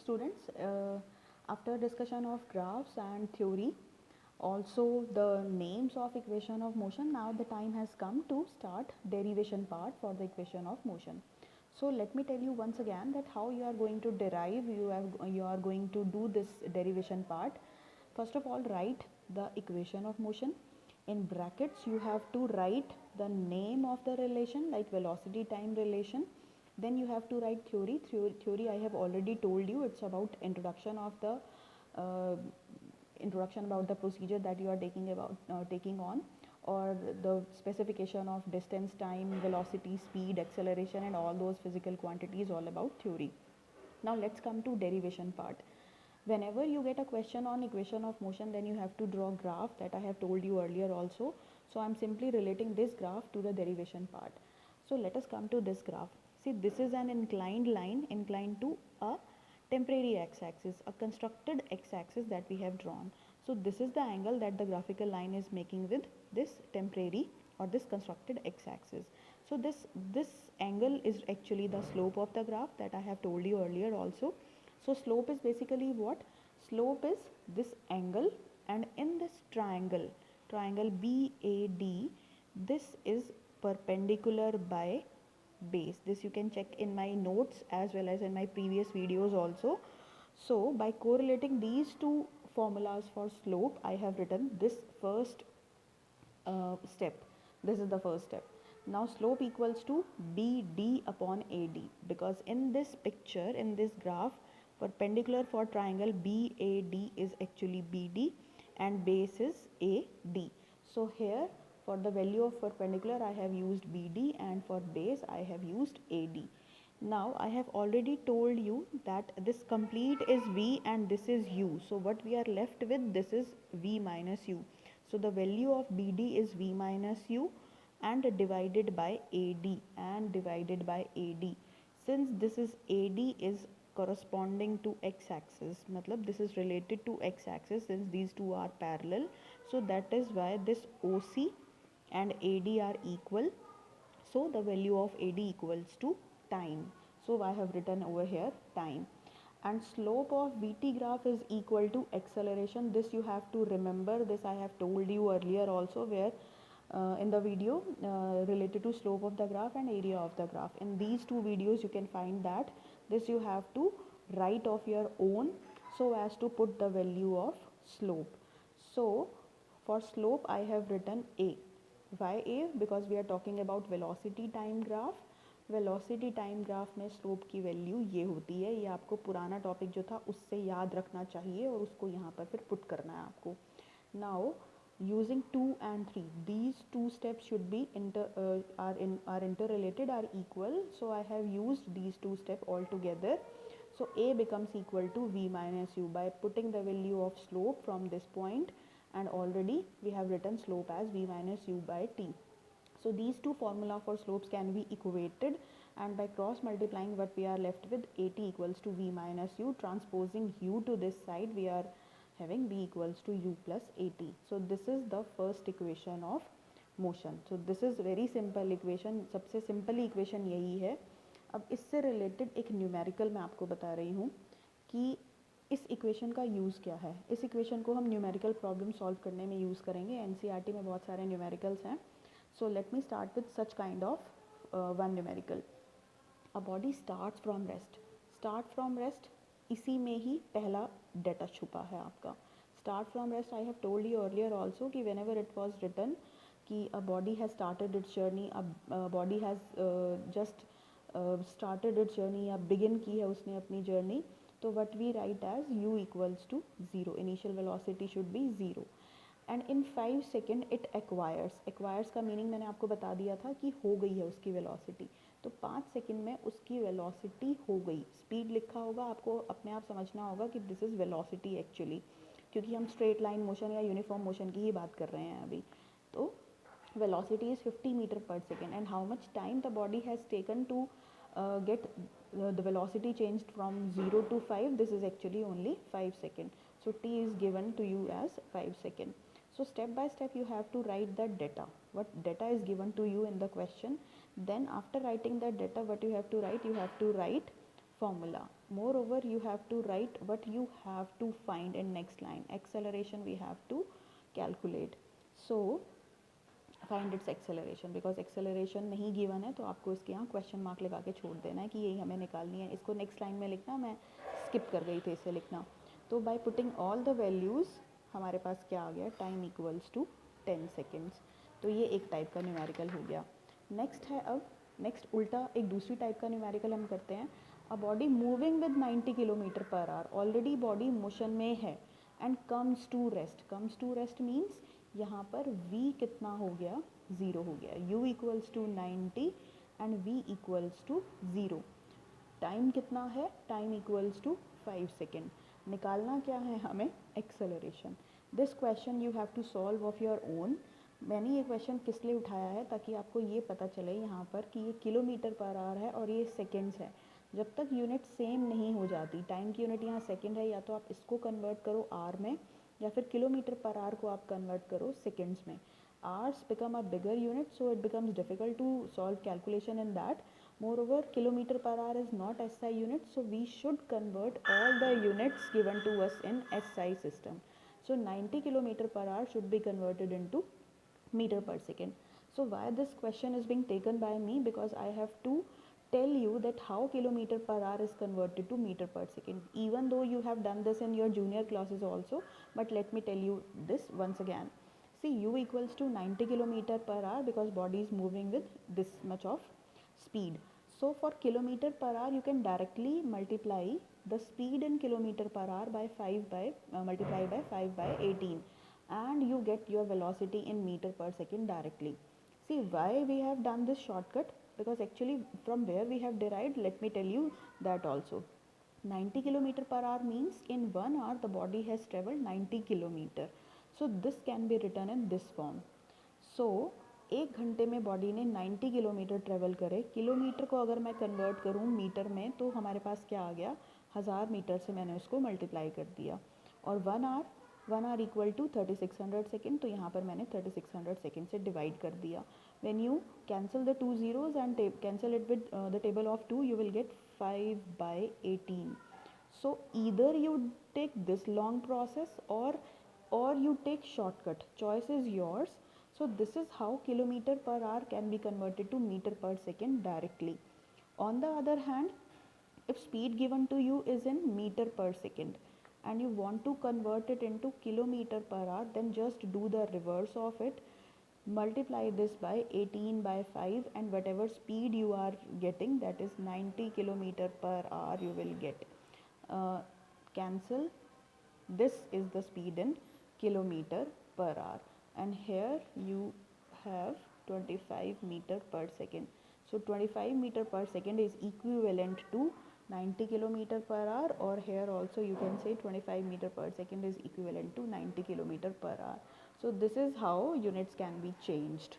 students, after discussion of graphs and theory, also the names of equation of motion, now the time has come to start derivation part for the equation of motion. So let me tell you once again that how you are going to derive, you are going to do this derivation part. First of all, write the equation of motion. In brackets you have to write the name of the relation, like velocity time relation. Then you have to write theory. I have already told you, it's about introduction of the introduction about the procedure that you are taking on, or the specification of distance, time, velocity, speed, acceleration, and all those physical quantities, all about theory. Now let's come to derivation part. Whenever you get a question on equation of motion, then you have to draw graph, that I have told you earlier also. So I'm simply relating this graph to the derivation part. So let us come to this graph. See, this is an inclined line, inclined to a temporary x-axis, a constructed x-axis that we have drawn. So this is the angle that the graphical line is making with this temporary or this constructed x-axis. So this angle is actually the slope of the graph that I have told you earlier also. So slope is basically what? Slope is this angle, and in this triangle BAD, this is perpendicular by base. This you can check in my notes as well as in my previous videos also. So by correlating these two formulas for slope, I have written this first step. This is the first step. Now slope equals to BD upon AD, because in this picture, in this graph, perpendicular for triangle BAD is actually BD and base is AD. So here for the value of perpendicular I have used BD, and for base I have used AD. Now I have already told you that this complete is V and this is U. So what we are left with, this is V minus U. So the value of BD is V minus U and divided by AD, Since this is AD is corresponding to x-axis, matlab this is related to x-axis since these two are parallel. So that is why this OC and AD are equal. So the value of AD equals to time. So I have written over here time. And slope of VT graph is equal to acceleration. This you have to remember. This I have told you earlier also, where in the video related to slope of the graph and area of the graph. In these two videos you can find that. This you have to write of your own so as to put the value of slope. So for slope I have written A. Why A? Because we are talking about velocity time graph. Velocity time graph में slope की value ये होती है. ये आपको पुराना topic जो था उससे याद रखना चाहिए और उसको यहाँ पर फिर पुट करना है आपको. Now using 2 and 3, these two steps should be are interrelated, are equal. So I have used these two steps all together. So A becomes equal to V minus U by putting the value of slope from this point, and already we have written slope as V minus U by T. So these two formula for slopes can be equated, and by cross multiplying what we are left with, AT equals to V minus U. Transposing U to this side, we are having V equals to U plus AT. So this is the first equation of motion. So this is very simple equation. सबसे simple equation यही है. अब इससे related एक numerical मैं आपको बता रही हूँ कि इस इक्वेशन का यूज़ क्या है. इस इक्वेशन को हम न्यूमेरिकल प्रॉब्लम सॉल्व करने में यूज़ करेंगे. एनसीईआरटी में बहुत सारे न्यूमेरिकल्स हैं. So let me start with such kind of one numerical. A body starts from rest. Start from rest, इसी में ही पहला डेटा छुपा है आपका. Start from rest, I have told you earlier also कि whenever it was written कि a body has started its journey, a body has just started its journey या begin की है उसने अपनी journey, तो what we write as u equals to 0. Initial velocity should be 0. And in 5 second it acquires का meaning मैंने आपको बता दिया था कि हो गई है उसकी वेलोसिटी. तो 5 सेकेंड में उसकी वेलोसिटी हो गई. स्पीड लिखा होगा, आपको अपने आप समझना होगा कि दिस इज़ वेलोसिटी एक्चुअली, क्योंकि हम स्ट्रेट लाइन मोशन या यूनिफॉर्म मोशन की ही बात कर रहे हैं अभी. तो velocity is 50 meter per second, and how much time the body has taken to get the velocity changed from 0 to 5, this is actually only 5 seconds. So t is given to you as 5 seconds. So step by step you have to write that data, what data is given to you in the question. Then after writing that data, what you have to write formula. Moreover, you have to write what you have to find in next line. Acceleration we have to calculate. So find its acceleration, because acceleration नहीं given है तो आपको इसके यहाँ question mark लगा के छोड़ देना है कि यही हमें निकालनी है. इसको नेक्स्ट लाइन में लिखना, मैं स्किप कर गई थी इसे लिखना. तो by putting all the values हमारे पास क्या आ गया, टाइम इक्वल्स टू 10 सेकेंड्स. तो ये एक टाइप का न्यूमेरिकल हो गया. नेक्स्ट है, अब नेक्स्ट उल्टा एक दूसरी टाइप का न्यूमेरिकल हम करते हैं. A body moving with 90 kilometre per hour, already body motion में है and comes to rest. Comes to rest means यहाँ पर v कितना हो गया, 0 हो गया. u equals to 90 and v equals to 0. Time कितना है, टाइम इक्वल्स टू 5 सेकेंड. निकालना क्या है हमें, acceleration. This question you have to solve of your own. मैंने ये क्वेश्चन किस लिए उठाया है, ताकि आपको ये पता चले यहाँ पर कि ये किलोमीटर पर आवर है और ये सेकेंड्स है. जब तक यूनिट सेम नहीं हो जाती, टाइम की यूनिट यहाँ सेकेंड है, या तो आप इसको कन्वर्ट करो आर में, या फिर किलोमीटर पर आवर को आप कन्वर्ट करो सेकेंड्स में. Hours become a bigger unit, so it becomes difficult to solve calculation in that. Moreover, kilometer per hour is not SI unit, so we should convert all the units given to us in SI system. So 90 kilometer per hour should be converted into meter per second. So why this question is being taken by me, because I have to tell you that how kilometer per hour is converted to meter per second, even though you have done this in your junior classes also, but let me tell you this once again. See, u equals to 90 kilometer per hour because body is moving with this much of speed. So for kilometer per hour you can directly multiply the speed in kilometer per hour by 5 by multiply by 5 by 18, and you get your velocity in meter per second directly. See why we have done this shortcut, because actually from where we have derived, let me tell you that also. 90 kilometer per hour means in 1 hour the body has traveled 90 kilometer. So this can be written in this form. So एक घंटे में body ने 90 kilometre travel करे. Kilometre को अगर मैं convert करूँ metre में तो हमारे पास क्या आ गया, 1000 मीटर से मैंने उसको मल्टीप्लाई कर दिया. और 1 आवर इक्वल टू 3600 सेकेंड, तो यहाँ पर मैंने 3600 सेकेंड से डिवाइड कर दिया. When you cancel the 2 zeros and cancel it with the table of 2, you will get 5 by 18. So either you take this long process or you take shortcut. Choice is yours. So this is how kilometer per hour can be converted to meter per second directly. On the other hand, if speed given to you is in meter per second and you want to convert it into kilometer per hour, then just do the reverse of it. Multiply this by 18 by 5 and whatever speed you are getting, that is 90 kilometer per hour you will get. Cancel. This is the speed in kilometer per hour, and here you have 25 meter per second. So 25 meter per second is equivalent to 90 kilometer per hour, or here also you can say 25 meter per second is equivalent to 90 kilometer per hour. So this is how units can be changed.